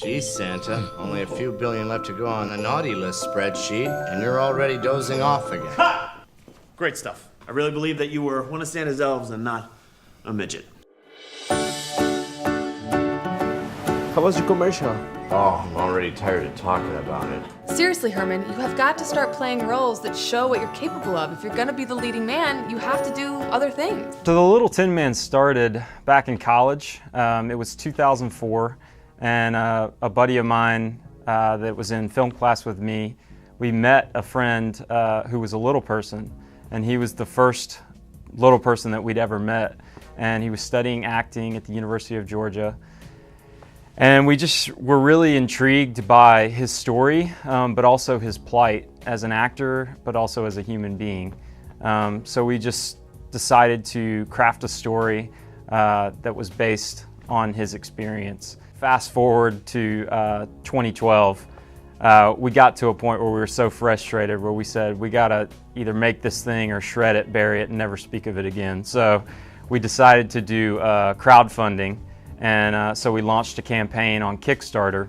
Geez, Santa, only a few billion left to go on the naughty list spreadsheet, and you're already dozing off again. Ha! Great stuff. I really believe that you were one of Santa's elves and not a midget. How was your commercial? Oh, I'm already tired of talking about it. Seriously, Herman, you have got to start playing roles that show what you're capable of. If you're gonna be the leading man, you have to do other things. So the Little Tin Man started back in college. It was 2004, and a buddy of mine that was in film class with me, we met a friend who was a little person, and he was the first little person that we'd ever met, and he was studying acting at the University of Georgia. And we just were really intrigued by his story, but also his plight as an actor, but also as a human being. So we just decided to craft a story that was based on his experience. Fast forward to 2012, we got to a point where we were so frustrated where we said, we gotta either make this thing or shred it, bury it, and never speak of it again. So we decided to do crowdfunding. And so we launched a campaign on Kickstarter,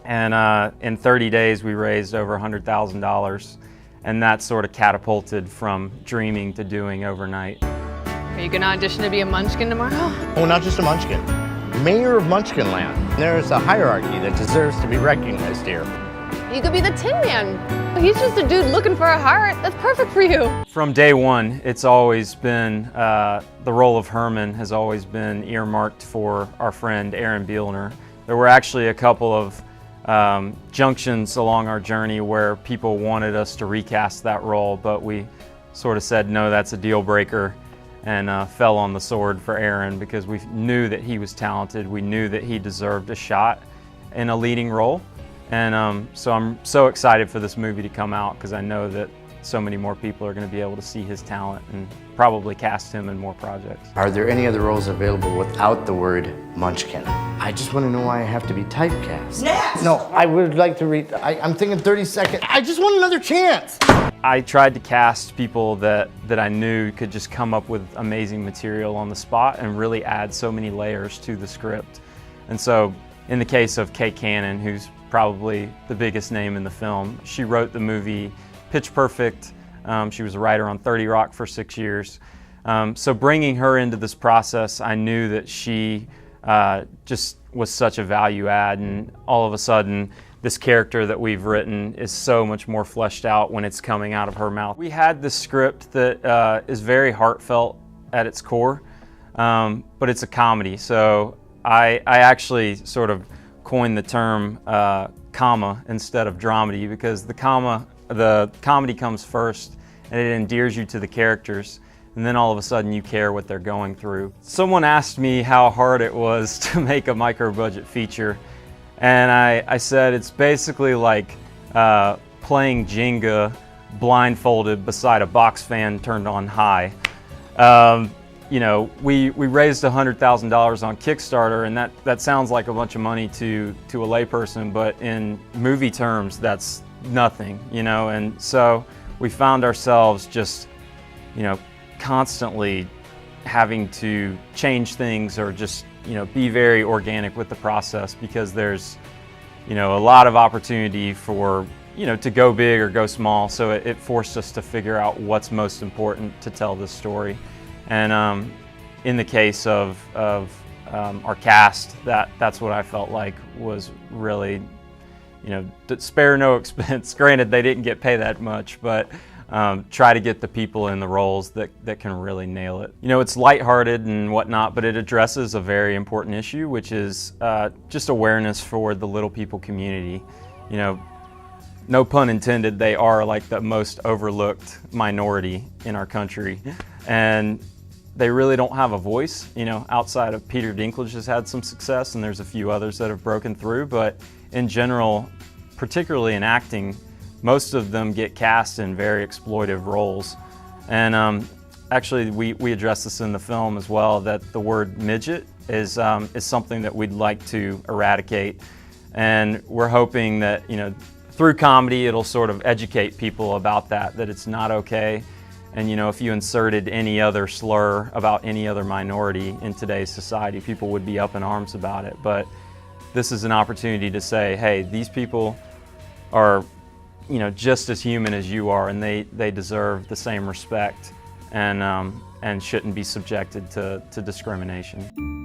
and in 30 days we raised over $100,000, and that sort of catapulted from dreaming to doing overnight. Are you gonna audition to be a Munchkin tomorrow? Oh, not just a Munchkin. Mayor of Munchkinland. There's a hierarchy that deserves to be recognized here. You could be the Tin Man. He's just a dude looking for a heart. That's perfect for you. From day one, it's always been, the role of Herman has always been earmarked for our friend Aaron Bielner. There were actually a couple of junctions along our journey where people wanted us to recast that role, but we sort of said, no, that's a deal breaker, and fell on the sword for Aaron because we knew that he was talented. We knew that he deserved a shot in a leading role. And so I'm so excited for this movie to come out because I know that so many more people are going to be able to see his talent and probably cast him in more projects. Are there any other roles available without the word Munchkin? I just want to know why I have to be typecast. Yes! No, I would like to read. I'm thinking 30 seconds. I just want another chance. I tried to cast people that I knew could just come up with amazing material on the spot and really add so many layers to the script. And so in the case of Kay Cannon, who's probably the biggest name in the film, she wrote the movie Pitch Perfect. She was a writer on 30 Rock for 6 years. So bringing her into this process, I knew that she just was such a value add, and all of a sudden this character that we've written is so much more fleshed out when it's coming out of her mouth. We had this script that is very heartfelt at its core, but it's a comedy. So I actually sort of coined the term comma instead of dramedy, because the comedy comes first and it endears you to the characters, and then all of a sudden you care what they're going through. Someone asked me how hard it was to make a micro-budget feature, and I said it's basically like playing Jenga blindfolded beside a box fan turned on high. You know, we raised $100,000 on Kickstarter, and that sounds like a bunch of money to a layperson, but in movie terms, that's nothing, you know. And so we found ourselves just, you know, constantly having to change things or just, you know, be very organic with the process, because there's, you know, a lot of opportunity for, you know, to go big or go small. So it forced us to figure out what's most important to tell this story. And in the case of our cast, that's what I felt like was really, you know, spare no expense. Granted, they didn't get paid that much, but try to get the people in the roles that can really nail it. You know, it's lighthearted and whatnot, but it addresses a very important issue, which is just awareness for the little people community. You know, no pun intended, they are like the most overlooked minority in our country. And they really don't have a voice, you know, outside of Peter Dinklage has had some success, and there's a few others that have broken through, but in general, particularly in acting, most of them get cast in very exploitive roles. And actually, we address this in the film as well, that the word midget is something that we'd like to eradicate. And we're hoping that, you know, through comedy, it'll sort of educate people about that it's not okay. And, you know, if you inserted any other slur about any other minority in today's society, people would be up in arms about it. But this is an opportunity to say, hey, these people are, you know, just as human as you are, and they deserve the same respect and shouldn't be subjected to discrimination.